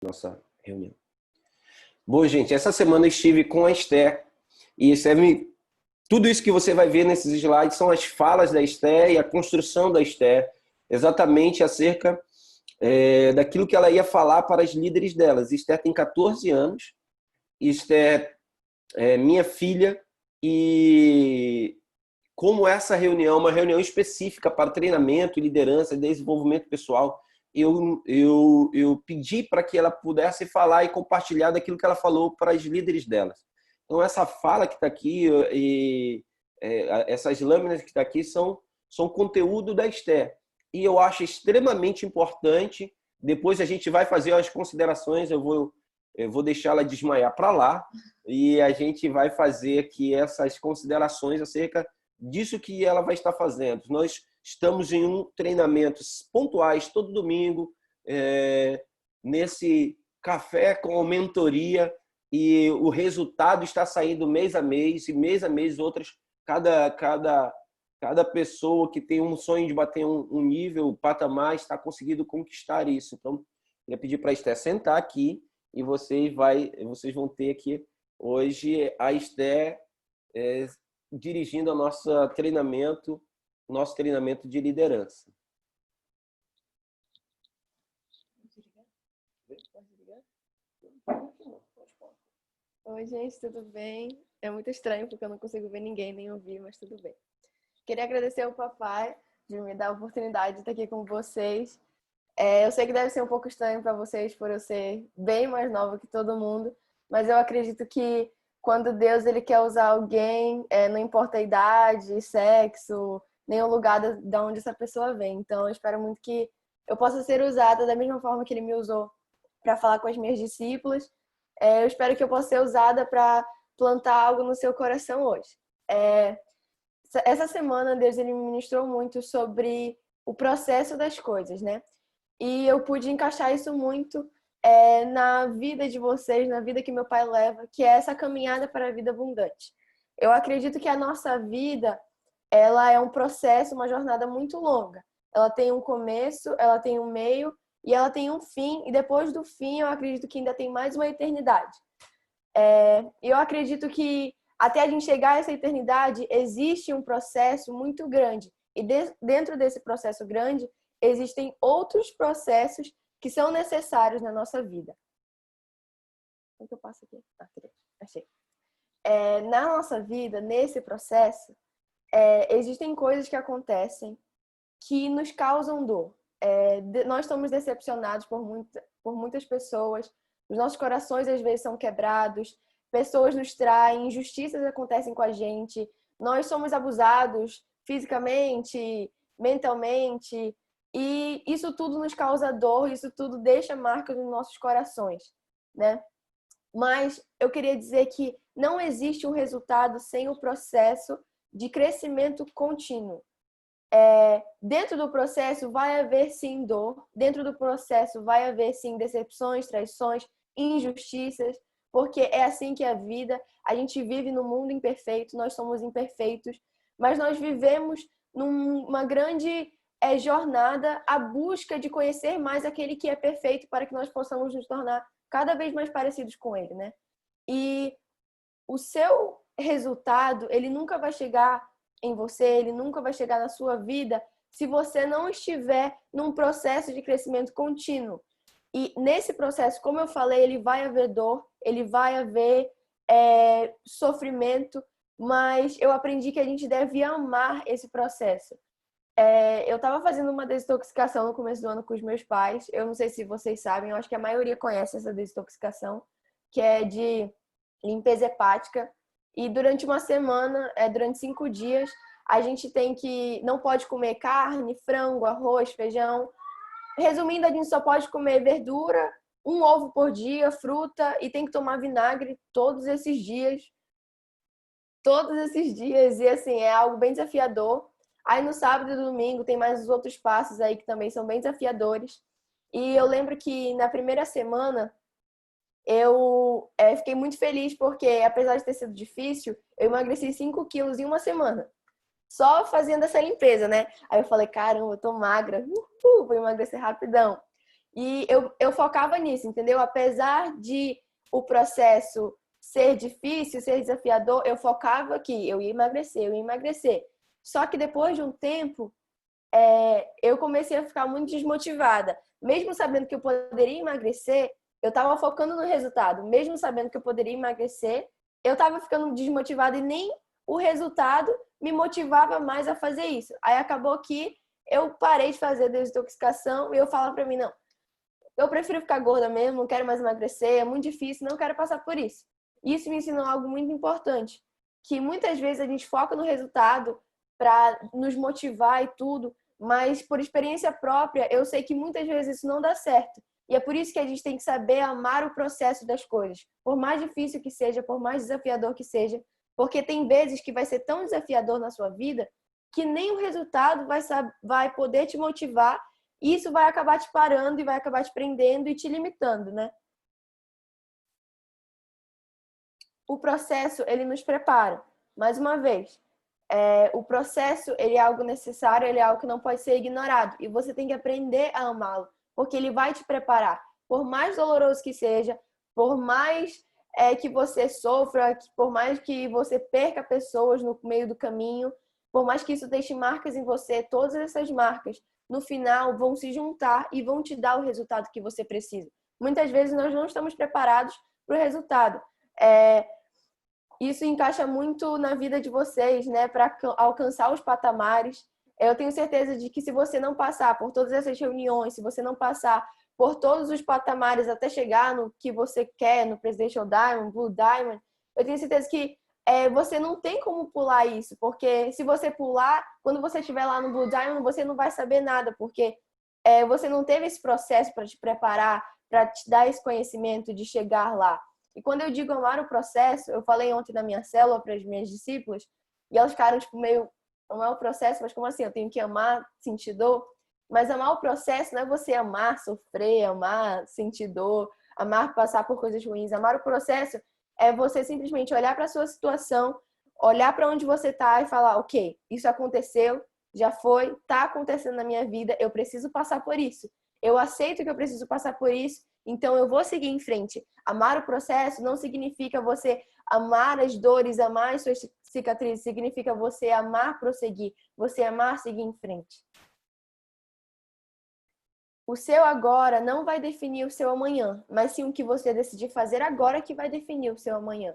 nossa reunião. Bom, gente, essa semana eu estive com a Esther e tudo isso que você vai ver nesses slides são as falas da Esther e a construção da Esther, exatamente acerca daquilo que ela ia falar para as líderes delas. Esther tem 14 anos, Esther é minha filha, e como essa reunião, uma reunião específica para treinamento, liderança, desenvolvimento pessoal, eu pedi para que ela pudesse falar e compartilhar daquilo que ela falou para as líderes delas. Então, essa fala que está aqui, essas lâminas que está aqui, são conteúdo da Esther. E eu acho extremamente importante. Depois a gente vai fazer as considerações, eu vou deixar ela desmaiar para lá, e a gente vai fazer aqui essas considerações acerca disso que ela vai estar fazendo. Nós estamos em treinamentos pontuais todo domingo, nesse café com mentoria, e o resultado está saindo mês a mês, e mês a mês outras, cada pessoa que tem um sonho de bater um nível, um patamar, está conseguindo conquistar isso. Então, eu ia pedir para a Esther sentar aqui, e vocês vão ter aqui hoje a Esther dirigindo nosso treinamento de liderança. Oi, gente, tudo bem? É muito estranho porque eu não consigo ver ninguém nem ouvir, mas tudo bem. Queria agradecer ao papai de me dar a oportunidade de estar aqui com vocês. Eu sei que deve ser um pouco estranho para vocês por eu ser bem mais nova que todo mundo, mas eu acredito que quando Deus ele quer usar alguém, não importa a idade, sexo, nem o lugar de onde essa pessoa vem. Então, eu espero muito que eu possa ser usada da mesma forma que Ele me usou para falar com as minhas discípulas. Eu espero que eu possa ser usada para plantar algo no seu coração hoje. Essa semana, Deus ele me ministrou muito sobre o processo das coisas, né? E eu pude encaixar isso muito na vida de vocês, na vida que meu pai leva, que é essa caminhada para a vida abundante. Eu acredito que a nossa vida, ela é um processo, uma jornada muito longa. Ela tem um começo, ela tem um meio e ela tem um fim. E depois do fim, eu acredito que ainda tem mais uma eternidade. E eu acredito que até a gente chegar a essa eternidade, existe um processo muito grande. E dentro desse processo grande, existem outros processos que são necessários na nossa vida. Como que eu passo aqui? Achei. Na nossa vida, nesse processo, existem coisas que acontecem que nos causam dor. Nós estamos decepcionados por muitas pessoas, os nossos corações às vezes são quebrados, pessoas nos traem, injustiças acontecem com a gente, nós somos abusados fisicamente, mentalmente, e isso tudo nos causa dor, isso tudo deixa marcas nos nossos corações, né? Mas eu queria dizer que não existe um resultado sem o processo de crescimento contínuo. Dentro do processo vai haver sim dor, dentro do processo vai haver sim decepções, traições, injustiças, porque é assim que é a vida. A gente vive num mundo imperfeito, nós somos imperfeitos, mas nós vivemos numa grande jornada à busca de conhecer mais aquele que é perfeito para que nós possamos nos tornar cada vez mais parecidos com ele, né? E o seu resultado, ele nunca vai chegar em você, ele nunca vai chegar na sua vida se você não estiver num processo de crescimento contínuo. E nesse processo, como eu falei, ele vai haver dor, ele vai haver sofrimento, mas eu aprendi que a gente deve amar esse processo. Eu estava fazendo uma desintoxicação no começo do ano com os meus pais. Eu não sei se vocês sabem, eu acho que a maioria conhece essa desintoxicação, que é de limpeza hepática. E durante uma semana, durante 5 dias, a gente não pode comer carne, frango, arroz, feijão. Resumindo, a gente só pode comer verdura, um ovo por dia, fruta, e tem que tomar vinagre todos esses dias. Todos esses dias. E assim, é algo bem desafiador. Aí no sábado e domingo tem mais os outros passos aí que também são bem desafiadores. E eu lembro que na primeira semana eu fiquei muito feliz porque, apesar de ter sido difícil, eu emagreci 5 quilos em uma semana. Só fazendo essa limpeza, né? Aí eu falei, caramba, eu tô magra. Vou emagrecer rapidão. E eu focava nisso, entendeu? Apesar de o processo ser difícil, ser desafiador, eu focava que eu ia emagrecer, eu ia emagrecer. Só que depois de um tempo, eu comecei a ficar muito desmotivada. Mesmo sabendo que eu poderia emagrecer, eu estava focando no resultado. Mesmo sabendo que eu poderia emagrecer, eu estava ficando desmotivada e nem o resultado me motivava mais a fazer isso. Aí acabou que eu parei de fazer desintoxicação e eu falo para mim, não, eu prefiro ficar gorda mesmo, não quero mais emagrecer, é muito difícil, não quero passar por isso. Isso me ensinou algo muito importante, que muitas vezes a gente foca no resultado para nos motivar e tudo, mas por experiência própria, eu sei que muitas vezes isso não dá certo. E é por isso que a gente tem que saber amar o processo das coisas, por mais difícil que seja, por mais desafiador que seja, porque tem vezes que vai ser tão desafiador na sua vida que nem o resultado vai poder te motivar e isso vai acabar te parando e vai acabar te prendendo e te limitando, né? O processo, ele nos prepara. Mais uma vez, o processo, ele é algo necessário, ele é algo que não pode ser ignorado. E você tem que aprender a amá-lo, porque ele vai te preparar. Por mais doloroso que seja, por mais que você sofra, por mais que você perca pessoas no meio do caminho, por mais que isso deixe marcas em você, todas essas marcas, no final, vão se juntar e vão te dar o resultado que você precisa. Muitas vezes nós não estamos preparados para o resultado. Isso encaixa muito na vida de vocês, né, para alcançar os patamares. Eu tenho certeza de que se você não passar por todas essas reuniões, se você não passar por todos os patamares até chegar no que você quer, no Presidential Diamond, Blue Diamond, eu tenho certeza que você não tem como pular isso, porque se você pular, quando você estiver lá no Blue Diamond, você não vai saber nada, porque você não teve esse processo para te preparar, para te dar esse conhecimento de chegar lá. E quando eu digo amar o processo, eu falei ontem na minha célula para as minhas discípulas, e elas ficaram tipo meio, amar o processo, mas como assim? Eu tenho que amar, sentir dor? Mas amar o processo não é você amar sofrer, amar sentir dor, amar passar por coisas ruins. Amar o processo é você simplesmente olhar para a sua situação, olhar para onde você está e falar, ok, isso aconteceu, já foi, está acontecendo na minha vida, eu preciso passar por isso. Eu aceito que eu preciso passar por isso, então eu vou seguir em frente. Amar o processo não significa você amar as dores, amar as suas cicatrizes, significa você amar prosseguir, você amar seguir em frente. O seu agora não vai definir o seu amanhã, mas sim o que você decidir fazer agora que vai definir o seu amanhã.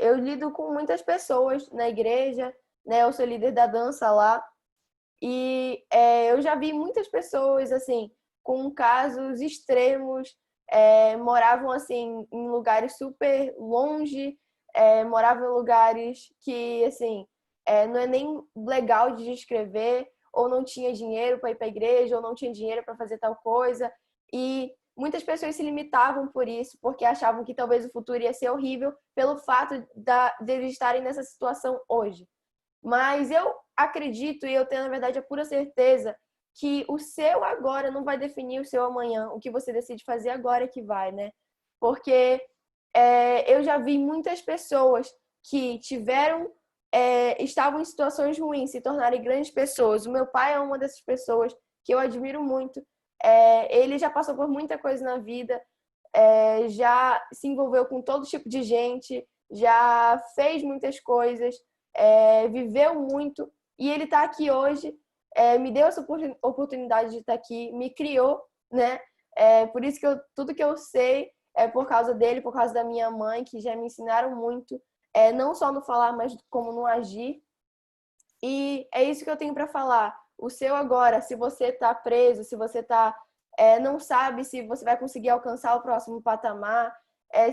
Eu lido com muitas pessoas na igreja, né? Eu sou líder da dança lá, e eu já vi muitas pessoas assim com casos extremos, moravam assim em lugares super longe, moravam em lugares que assim não é nem legal de descrever, ou não tinha dinheiro para ir para a igreja, ou não tinha dinheiro para fazer tal coisa, e muitas pessoas se limitavam por isso, porque achavam que talvez o futuro ia ser horrível pelo fato de eles estarem nessa situação hoje. Mas eu acredito e eu tenho, na verdade, a pura certeza que o seu agora não vai definir o seu amanhã. O que você decide fazer agora é que vai, né? Porque eu já vi muitas pessoas que estavam em situações ruins, se tornarem grandes pessoas. O meu pai é uma dessas pessoas que eu admiro muito. Ele já passou por muita coisa na vida, já se envolveu com todo tipo de gente, já fez muitas coisas, viveu muito, e ele está aqui hoje, me deu essa oportunidade de estar aqui, me criou, né? Por isso que tudo que eu sei é por causa dele, por causa da minha mãe, que já me ensinaram muito, não só no falar, mas como no agir. E é isso que eu tenho para falar. O seu agora, se você está preso, se você não sabe se você vai conseguir alcançar o próximo patamar,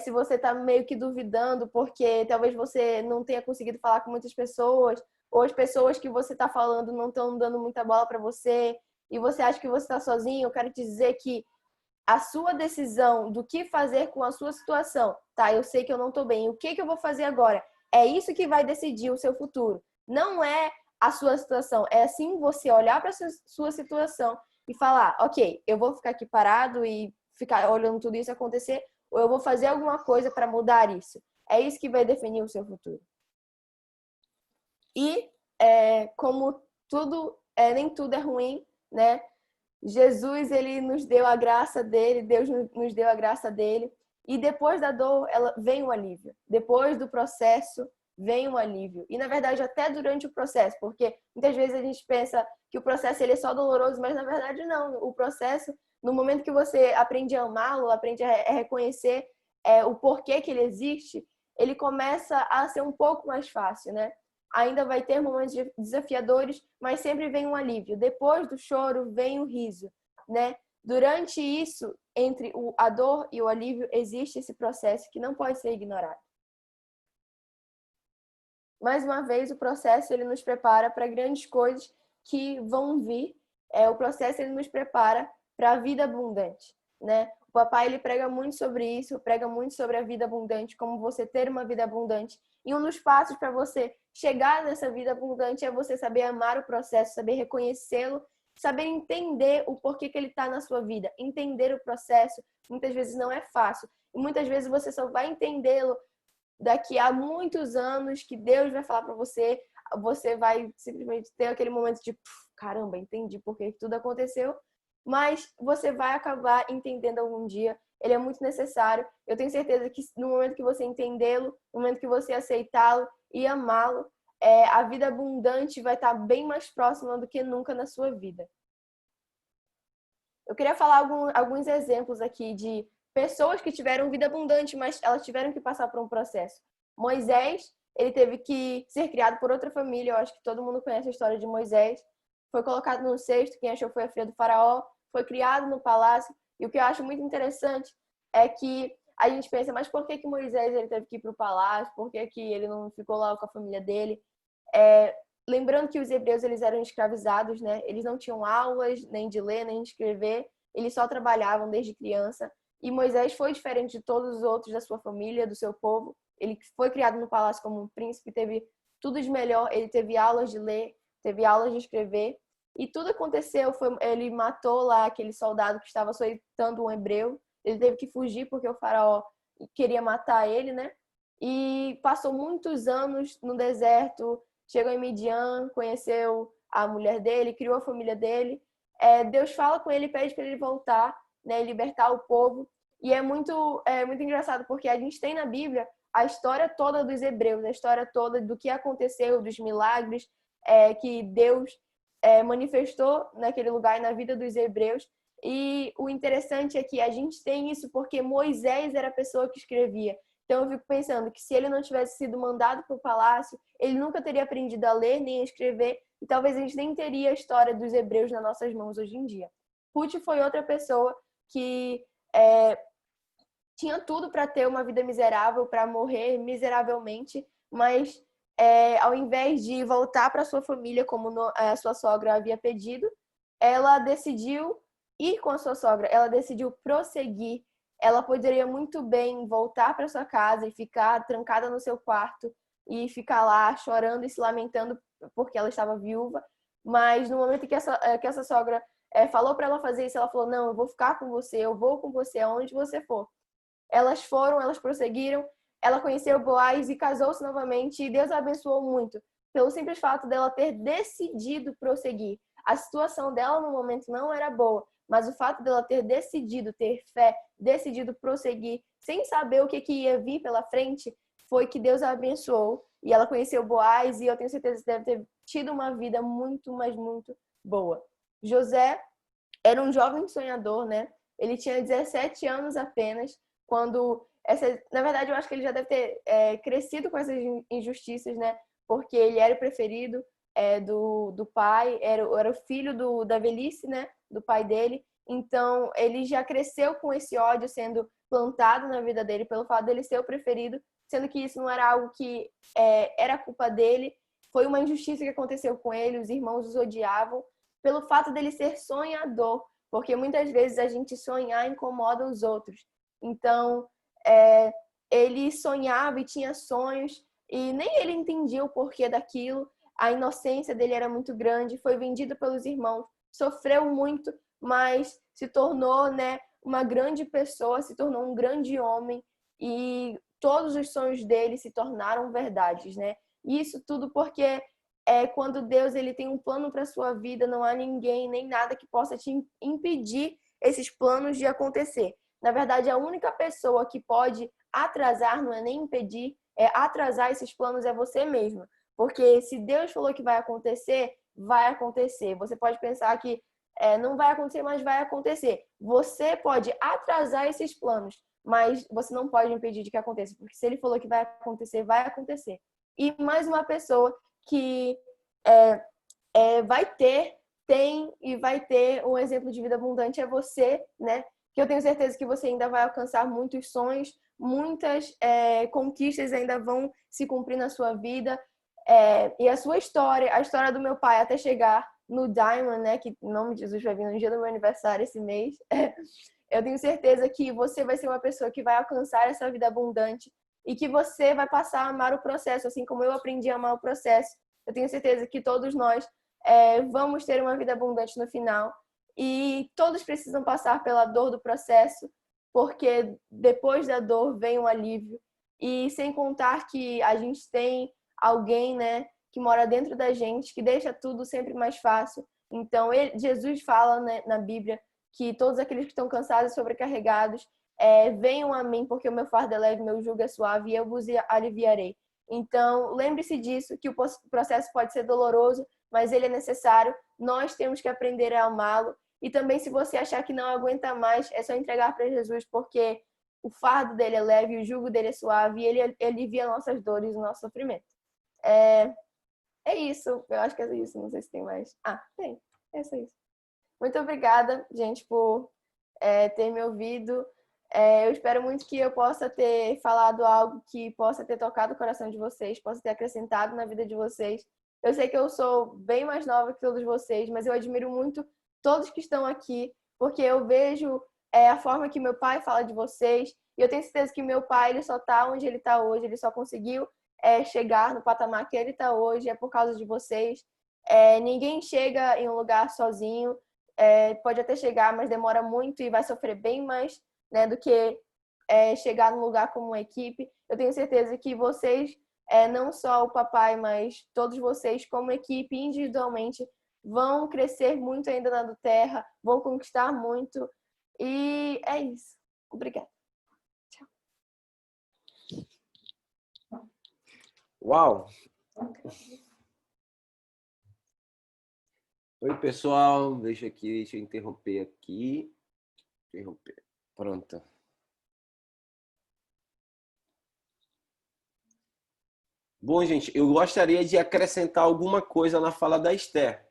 se você está meio que duvidando porque talvez você não tenha conseguido falar com muitas pessoas, ou as pessoas que você está falando não estão dando muita bola para você, e você acha que você está sozinho, eu quero te dizer que a sua decisão do que fazer com a sua situação, tá? Eu sei que eu não estou bem, o que eu vou fazer agora? É isso que vai decidir o seu futuro. Não é a sua situação, é assim você olhar para a sua situação e falar, ok, eu vou ficar aqui parado e ficar olhando tudo isso acontecer, ou eu vou fazer alguma coisa para mudar isso. É isso que vai definir o seu futuro. E como tudo, nem tudo é ruim, né? Jesus, ele nos deu a graça dele, Deus nos deu a graça dele. E depois da dor, vem o alívio. Depois do processo, vem o alívio. E, na verdade, até durante o processo, porque muitas vezes a gente pensa que o processo ele é só doloroso, mas, na verdade, não. O processo, no momento que você aprende a amá-lo, aprende a reconhecer o porquê que ele existe, ele começa a ser um pouco mais fácil, né? Ainda vai ter momentos desafiadores, mas sempre vem um alívio. Depois do choro, vem o riso, né? Durante isso, entre a dor e o alívio, existe esse processo que não pode ser ignorado. Mais uma vez, o processo ele nos prepara para grandes coisas que vão vir. O processo ele nos prepara para a vida abundante, né? O papai ele prega muito sobre isso, prega muito sobre a vida abundante, como você ter uma vida abundante. E um dos passos para você chegar nessa vida abundante é você saber amar o processo, saber reconhecê-lo, saber entender o porquê que ele está na sua vida. Entender o processo muitas vezes não é fácil. E muitas vezes você só vai entendê-lo daqui a muitos anos que Deus vai falar para você, você vai simplesmente ter aquele momento de caramba, entendi por que tudo aconteceu, mas você vai acabar entendendo algum dia. Ele é muito necessário. Eu tenho certeza que no momento que você entendê-lo, no momento que você aceitá-lo e amá-lo, a vida abundante vai estar bem mais próxima do que nunca na sua vida. Eu queria falar alguns exemplos aqui de pessoas que tiveram vida abundante, mas elas tiveram que passar por um processo. Moisés, ele teve que ser criado por outra família. Eu acho que todo mundo conhece a história de Moisés. Foi colocado no cesto, quem achou foi a filha do faraó. Foi criado no palácio. E o que eu acho muito interessante é que a gente pensa, mas por que Moisés ele teve que ir para o palácio? Por que ele não ficou lá com a família dele? Lembrando que os hebreus eles eram escravizados, né? Eles não tinham aulas nem de ler, nem de escrever. Eles só trabalhavam desde criança. E Moisés foi diferente de todos os outros da sua família, do seu povo. Ele foi criado no palácio como um príncipe, teve tudo de melhor. Ele teve aulas de ler, teve aulas de escrever. E tudo aconteceu, ele matou lá aquele soldado que estava açoitando um hebreu. Ele teve que fugir porque o faraó queria matar ele, né? E passou muitos anos no deserto, chegou em Midian, conheceu a mulher dele, criou a família dele. Deus fala com ele, pede para ele voltar, né, libertar o povo. E é muito engraçado porque a gente tem na Bíblia a história toda dos hebreus, a história toda do que aconteceu, dos milagres que Deus manifestou naquele lugar e na vida dos hebreus. E o interessante é que a gente tem isso porque Moisés era a pessoa que escrevia. Então eu fico pensando que se ele não tivesse sido mandado para o palácio, ele nunca teria aprendido a ler nem a escrever, e talvez a gente nem teria a história dos hebreus nas nossas mãos hoje em dia. Ruth foi outra pessoa que tinha tudo para ter uma vida miserável, para morrer miseravelmente, mas ao invés de voltar para sua família como a sua sogra havia pedido, ela decidiu ir com a sua sogra, ela decidiu prosseguir. Ela poderia muito bem voltar para sua casa e ficar trancada no seu quarto e ficar lá chorando e se lamentando porque ela estava viúva, mas no momento que essa sogra falou para ela fazer isso, ela falou: não, eu vou ficar com você, eu vou com você aonde você for. Elas foram, elas prosseguiram, ela conheceu Boaz e casou-se novamente, e Deus a abençoou muito, pelo simples fato dela ter decidido prosseguir. A situação dela no momento não era boa, mas o fato dela ter decidido ter fé, decidido prosseguir, sem saber o que ia vir pela frente, foi que Deus a abençoou. E ela conheceu Boaz, e eu tenho certeza que deve ter tido uma vida muito, mas muito boa. José era um jovem sonhador, né? Ele tinha 17 anos apenas, quando na verdade eu acho que ele já deve ter crescido com essas injustiças, né? Porque ele era o preferido do pai, era o filho da velhice, né? Do pai dele. Então ele já cresceu com esse ódio sendo plantado na vida dele pelo fato dele ser o preferido, sendo que isso não era algo que era culpa dele. Foi uma injustiça que aconteceu com ele, os irmãos os odiavam pelo fato dele ser sonhador, porque muitas vezes a gente sonhar incomoda os outros. Então, ele sonhava e tinha sonhos e nem ele entendia o porquê daquilo. A inocência dele era muito grande, foi vendido pelos irmãos, sofreu muito, mas se tornou, né, uma grande pessoa, se tornou um grande homem e todos os sonhos dele se tornaram verdades, né? Isso tudo porque quando Deus ele tem um plano para sua vida, não há ninguém nem nada que possa te impedir esses planos de acontecer. Na verdade, a única pessoa que pode atrasar, não é nem impedir, atrasar esses planos é você mesmo. Porque se Deus falou que vai acontecer, vai acontecer. Você pode pensar que não vai acontecer, mas vai acontecer. Você pode atrasar esses planos, mas você não pode impedir de que aconteça, porque se ele falou que vai acontecer, vai acontecer. E mais uma pessoa que tem e vai ter um exemplo de vida abundante é você, né? Que eu tenho certeza que você ainda vai alcançar muitos sonhos, muitas conquistas ainda vão se cumprir na sua vida. E a sua história, a história do meu pai até chegar no Diamond, né? Que em nome de Jesus vai vir no dia do meu aniversário esse mês. Eu tenho certeza que você vai ser uma pessoa que vai alcançar essa vida abundante e que você vai passar a amar o processo, assim como eu aprendi a amar o processo. Eu tenho certeza que todos nós vamos ter uma vida abundante no final e todos precisam passar pela dor do processo, porque depois da dor vem o alívio. E sem contar que a gente tem alguém, né, que mora dentro da gente, que deixa tudo sempre mais fácil. Então, Jesus fala, né, na Bíblia que todos aqueles que estão cansados e sobrecarregados venham a mim, porque o meu fardo é leve, meu jugo é suave e eu vos aliviarei. Então, lembre-se disso, que o processo pode ser doloroso, mas ele é necessário. Nós temos que aprender a amá-lo. E também, se você achar que não aguenta mais, é só entregar para Jesus, porque o fardo dele é leve, o jugo dele é suave e ele alivia nossas dores, o nosso sofrimento. É isso. Eu acho que é isso. Não sei se tem mais. Tem. É só isso. Muito obrigada, gente, por ter me ouvido. Eu espero muito que eu possa ter falado algo que possa ter tocado o coração de vocês, possa ter acrescentado na vida de vocês. Eu sei que eu sou bem mais nova que todos vocês, mas eu admiro muito todos que estão aqui, porque eu vejo a forma que meu pai fala de vocês, e eu tenho certeza que meu pai ele só está onde ele está hoje, ele só conseguiu chegar no patamar que ele está hoje, é por causa de vocês. Ninguém chega em um lugar sozinho, pode até chegar, mas demora muito e vai sofrer bem mais, né, do que chegar num lugar como uma equipe. Eu tenho certeza que vocês, não só o papai, mas todos vocês como equipe, individualmente, vão crescer muito ainda na Terra, vão conquistar muito. E é isso. Obrigada. Tchau. Uau! Oi, pessoal. Deixa eu interromper aqui. Pronto. Bom, gente, eu gostaria de acrescentar alguma coisa na fala da Esther,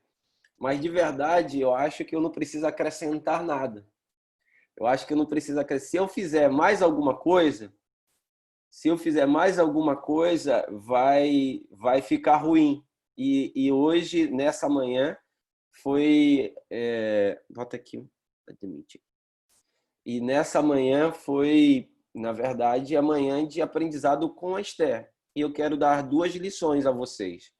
mas de verdade eu acho que eu não preciso acrescentar nada. Eu acho que eu não preciso acrescentar. Se eu fizer mais alguma coisa, vai ficar ruim. E hoje, nessa manhã, foi... Bota aqui. E nessa manhã foi, na verdade, a manhã de aprendizado com a Esther. E eu quero dar 2 lições a vocês.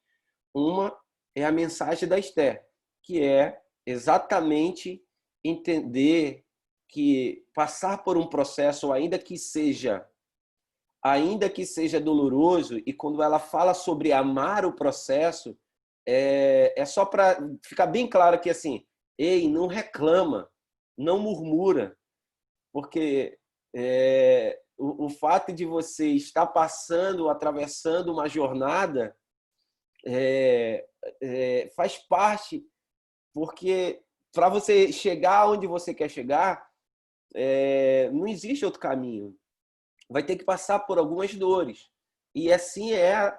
Uma é a mensagem da Esther, que é exatamente entender que passar por um processo, ainda que seja doloroso, e quando ela fala sobre amar o processo, é só para ficar bem claro que assim, ei, não reclama, não murmura, porque o fato de você estar atravessando uma jornada faz parte, porque para você chegar onde você quer chegar, não existe outro caminho. Vai ter que passar por algumas dores. E assim é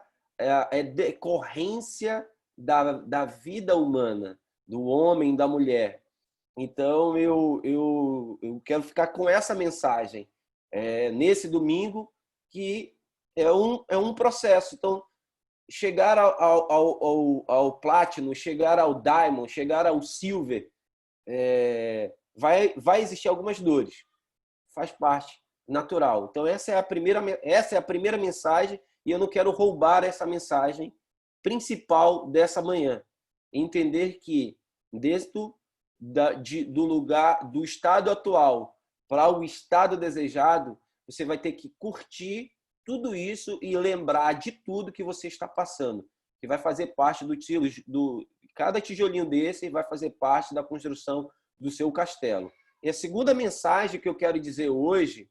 decorrência da vida humana, do homem, da mulher. Então, eu quero ficar com essa mensagem nesse domingo, que é um processo. Então, chegar ao Platinum, chegar ao Diamond, chegar ao Silver, vai existir algumas dores. Faz parte, natural. Então, essa é a primeira mensagem, e eu não quero roubar essa mensagem principal dessa manhã. Entender que, desde do lugar, do estado atual para o estado desejado, você vai ter que curtir tudo isso e lembrar de tudo que você está passando. que vai fazer parte cada tijolinho desse vai fazer parte da construção do seu castelo. E a segunda mensagem que eu quero dizer hoje,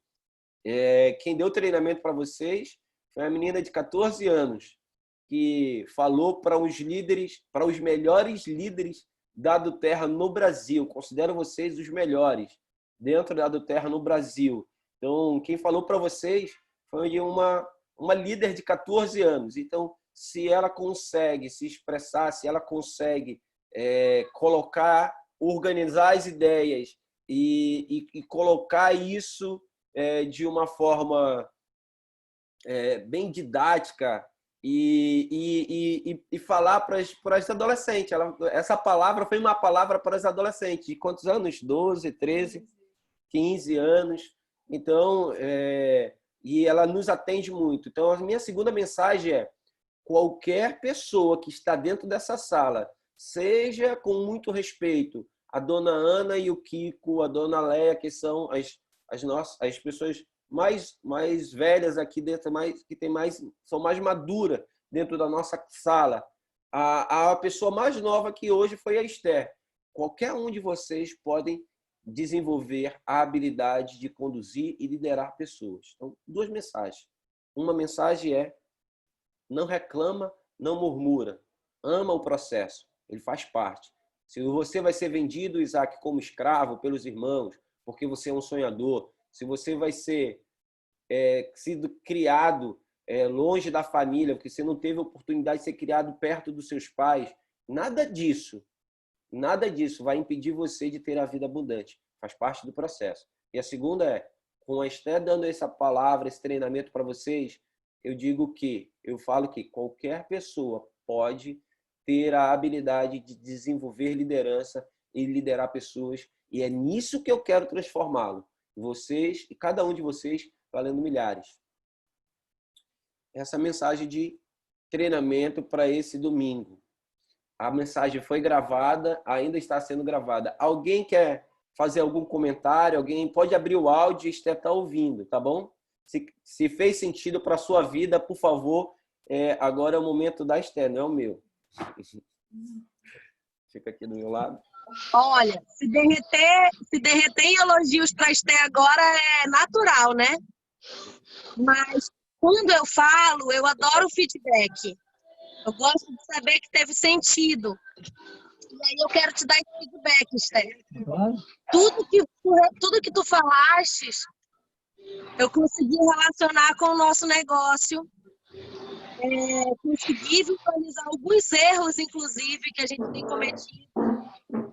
quem deu treinamento para vocês foi uma menina de 14 anos, que falou para os líderes, para os melhores líderes da Aduterra no Brasil. Considero vocês os melhores dentro da Aduterra no Brasil. Então, quem falou para vocês foi uma líder de 14 anos. Então, se ela consegue se expressar, se ela consegue organizar as ideias e colocar isso de uma forma bem didática e falar para as adolescentes. Essa palavra foi uma palavra para as adolescentes. De quantos anos? 12, 13, 15 anos. Então, e ela nos atende muito. Então, a minha segunda mensagem é: qualquer pessoa que está dentro dessa sala, seja com muito respeito, a dona Ana e o Kiko, a dona Leia, que são as pessoas mais velhas aqui dentro, são mais maduras dentro da nossa sala. A pessoa mais nova que hoje foi a Esther. Qualquer um de vocês podem desenvolver a habilidade de conduzir e liderar pessoas. Então, duas mensagens. Uma mensagem é: não reclama, não murmura. Ama o processo. Ele faz parte. Se você vai ser vendido, Isaac, como escravo pelos irmãos, porque você é um sonhador, se você vai ser sido criado longe da família, porque você não teve a oportunidade de ser criado perto dos seus pais, nada disso vai impedir você de ter a vida abundante. Faz parte do processo. E a segunda com a Esther dando essa palavra, esse treinamento para vocês, eu falo que qualquer pessoa pode ter a habilidade de desenvolver liderança e liderar pessoas, e é nisso que eu quero transformá-lo. Vocês e cada um de vocês valendo milhares. Essa mensagem de treinamento para esse domingo. A mensagem foi gravada, ainda está sendo gravada. Alguém quer fazer algum comentário? Alguém pode abrir o áudio e está ouvindo, tá bom? Se fez sentido para a sua vida, por favor, agora é o momento da Esther, não é o meu. Fica aqui do meu lado. Olha, se derreter em elogios para a Esther agora é natural, né? Mas quando eu falo, eu adoro o feedback. Eu gosto de saber que teve sentido. E aí eu quero te dar esse feedback, Esther. Tudo que tu falaste, eu consegui relacionar com o nosso negócio. Consegui visualizar alguns erros, inclusive, que a gente tem cometido.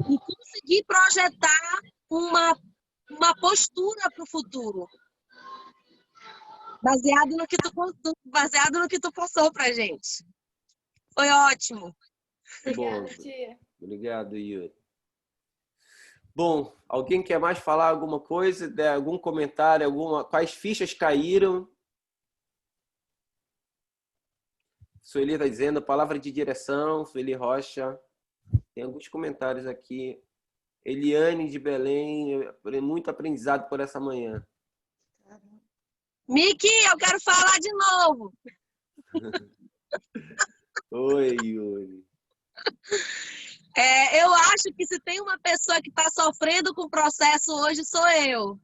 E consegui projetar uma postura para o futuro. Baseado no que tu passou pra gente. Foi ótimo. Bom, obrigado, Yuri. Bom, alguém quer mais falar alguma coisa? Algum comentário? Quais fichas caíram? Sueli está dizendo, palavra de direção, Sueli Rocha. Tem alguns comentários aqui. Eliane de Belém, muito aprendizado por essa manhã. Miki, eu quero falar de novo. Oi, Yuri. Eu acho que se tem uma pessoa que está sofrendo com o processo hoje, sou eu.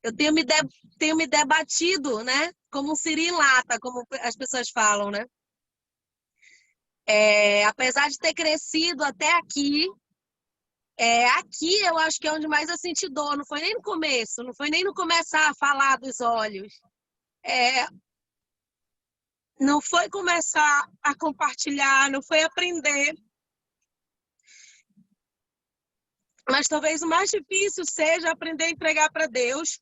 Eu tenho me debatido, né? Como um siri em lata, como as pessoas falam, né? Apesar de ter crescido até aqui, aqui eu acho que é onde mais eu senti dor. Não foi nem no começo, não foi nem no começar a falar dos olhos. Não foi começar a compartilhar, não foi aprender. Mas talvez o mais difícil seja aprender a entregar para Deus.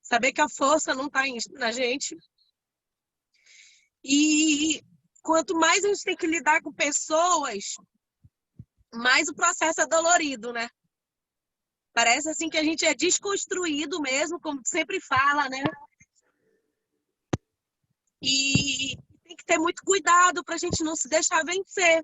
Saber que a força não está na gente. E quanto mais a gente tem que lidar com pessoas, mais o processo é dolorido, né? Parece assim que a gente é desconstruído mesmo, como sempre fala, né? E tem que ter muito cuidado para a gente não se deixar vencer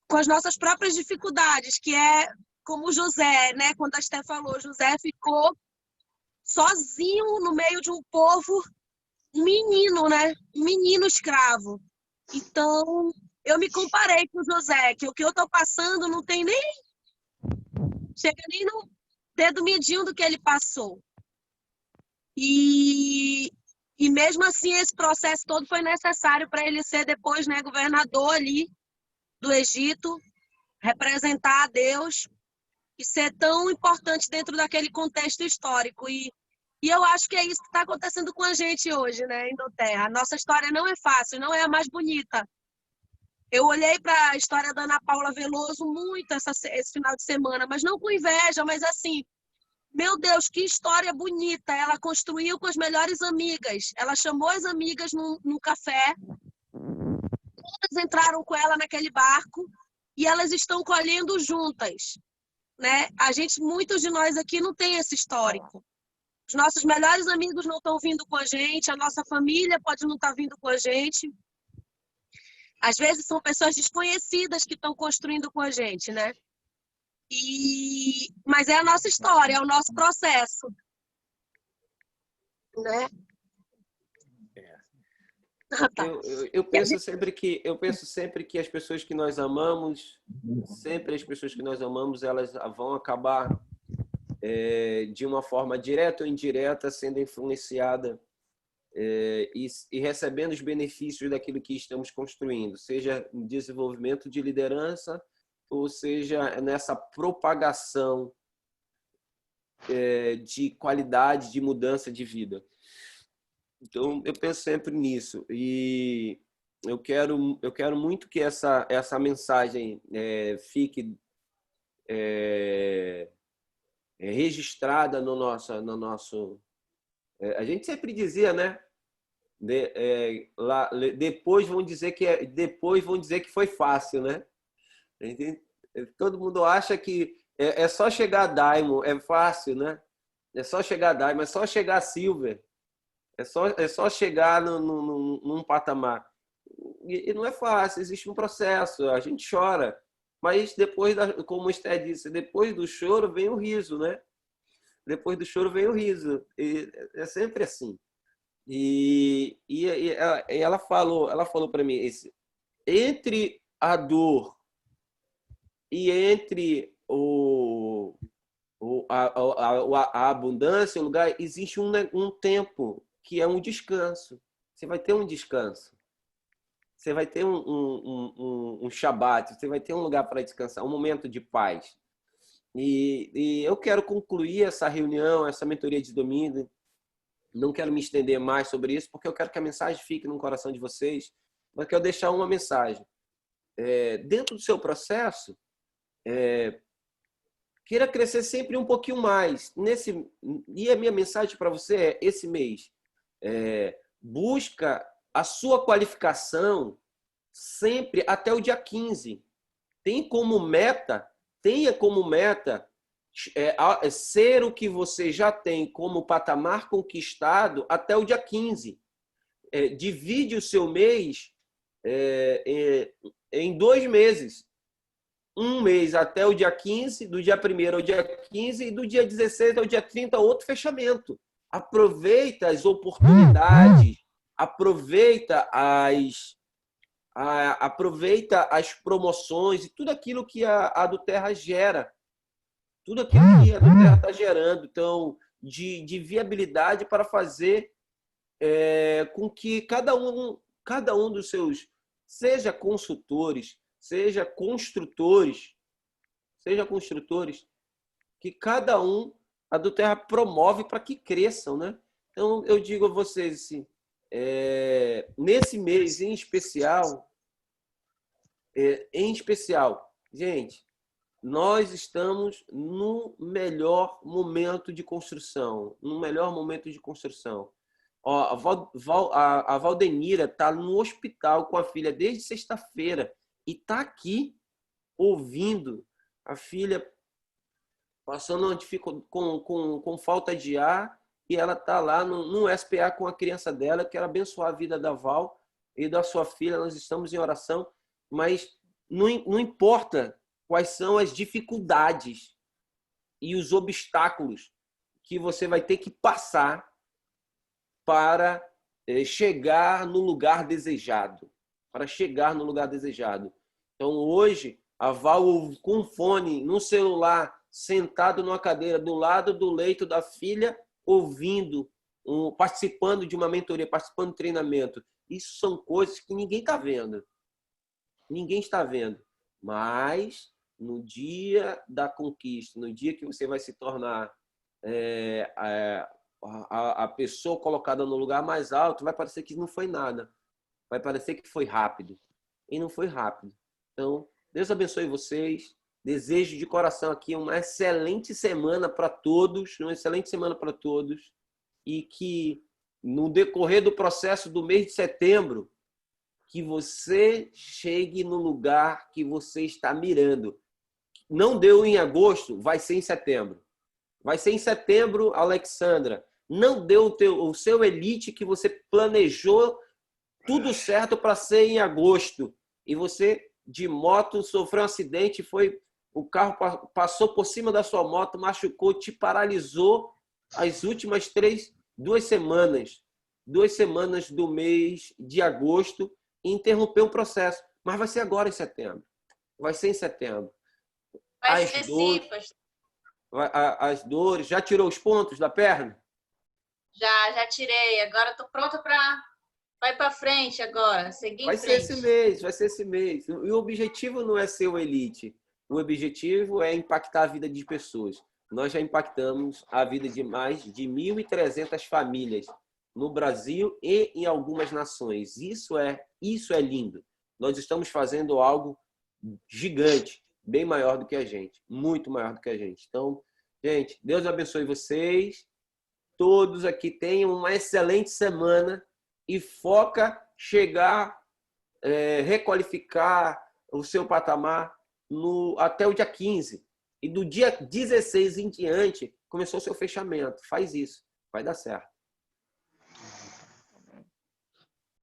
com as nossas próprias dificuldades, que é como José, né? Quando a Esther falou, José ficou sozinho no meio de um povo um menino, né? Um menino escravo. Então, eu me comparei com o José, que o que eu estou passando não tem nem... Chega nem no dedo medinho do que ele passou. E mesmo assim, esse processo todo foi necessário para ele ser depois, né, governador ali do Egito, representar a Deus e ser tão importante dentro daquele contexto histórico. E eu acho que é isso que está acontecendo com a gente hoje, né, em Doterra. A nossa história não é fácil, não é a mais bonita. Eu olhei para a história da Ana Paula Veloso muito esse final de semana, mas não com inveja, mas assim, meu Deus, que história bonita! Ela construiu com as melhores amigas. Ela chamou as amigas num café, todas entraram com ela naquele barco e elas estão colhendo juntas, né? Muitos de nós aqui não tem esse histórico. Os nossos melhores amigos não estão vindo com a gente, a nossa família pode não estar vindo com a gente. Às vezes são pessoas desconhecidas que estão construindo com a gente, né? Mas é a nossa história, é o nosso processo, né? Tá. Eu penso sempre que as pessoas que nós amamos, elas vão acabar de uma forma direta ou indireta sendo influenciada e recebendo os benefícios daquilo que estamos construindo, seja em desenvolvimento de liderança ou seja nessa propagação de qualidade, de mudança de vida. Então, eu penso sempre nisso. E eu quero muito que essa mensagem fique registrada no nosso... a gente sempre dizia, né? Depois vão dizer que foi fácil, né? Todo mundo acha que é só chegar a Diamond, é fácil, né? É só chegar a Diamond, é só chegar a Silver. É só chegar num patamar. E não é fácil, existe um processo, a gente chora. Mas depois, como o Esther disse, depois do choro vem o riso, né? Depois do choro vem o riso. E é sempre assim. E ela falou para mim, entre a dor e entre a abundância, o lugar, existe um tempo que é um descanso. Você vai ter um descanso. Você vai ter um Shabat, você vai ter um lugar para descansar, um momento de paz. E eu quero concluir essa reunião, essa mentoria de domingo. Não quero me estender mais sobre isso, porque eu quero que a mensagem fique no coração de vocês, mas quero deixar uma mensagem. Dentro do seu processo, queira crescer sempre um pouquinho mais. E a minha mensagem para você é, esse mês, busca a sua qualificação sempre até o dia 15. Tenha como meta ser o que você já tem como patamar conquistado até o dia 15. Divide o seu mês em 2 meses. Um mês até o dia 15, do dia 1º ao dia 15 e do dia 16 ao dia 30, outro fechamento. Aproveita as oportunidades, aproveita as promoções e tudo aquilo que a Doterra gera. Tudo aquilo que a Doterra está gerando, então, de viabilidade para fazer com que cada um dos seus, seja consultores, seja construtores, que cada um a Doterra promove para que cresçam, né? Então, eu digo a vocês assim, nesse mês em especial, gente, nós estamos no melhor momento de construção. Ó, a Valdenira está no hospital com a filha desde sexta-feira e está aqui ouvindo a filha passando com falta de ar e ela está lá no SPA com a criança dela. Eu quero abençoar a vida da Val e da sua filha. Nós estamos em oração, mas não importa quais são as dificuldades e os obstáculos que você vai ter que passar para chegar no lugar desejado. Para chegar no lugar desejado. Então, hoje, a Val com fone, no celular, sentado numa cadeira do lado do leito da filha, ouvindo, participando de uma mentoria, participando de treinamento. Isso são coisas que ninguém está vendo. Ninguém está vendo. Mas, no dia da conquista, no dia que você vai se tornar a pessoa colocada no lugar mais alto, vai parecer que não foi nada. Vai parecer que foi rápido. E não foi rápido. Então, Deus abençoe vocês. Desejo de coração aqui uma excelente semana para todos. Uma excelente semana para todos. E que, no decorrer do processo do mês de setembro, que você chegue no lugar que você está mirando. Não deu em agosto, vai ser em setembro. Vai ser em setembro, Alexandra. Não deu o seu elite que você planejou tudo certo para ser em agosto. E você, de moto, sofreu um acidente, o carro passou por cima da sua moto, machucou, te paralisou as últimas 2 semanas. 2 semanas do mês de agosto e interrompeu o processo. Mas vai ser agora em setembro. Vai ser em setembro. Vai ser sim, pastor. As dores. Já tirou os pontos da perna? Já tirei. Agora estou pronta para... Vai para frente agora, seguir em frente. Vai ser esse mês. E o objetivo não é ser o elite. O objetivo é impactar a vida de pessoas. Nós já impactamos a vida de mais de 1.300 famílias no Brasil e em algumas nações. Isso é lindo. Nós estamos fazendo algo gigante, bem maior do que a gente, muito maior do que a gente. Então, gente, Deus abençoe vocês. Todos aqui tenham uma excelente semana. E foca chegar, requalificar o seu patamar até o dia 15. E do dia 16 em diante, começou o seu fechamento. Faz isso, vai dar certo.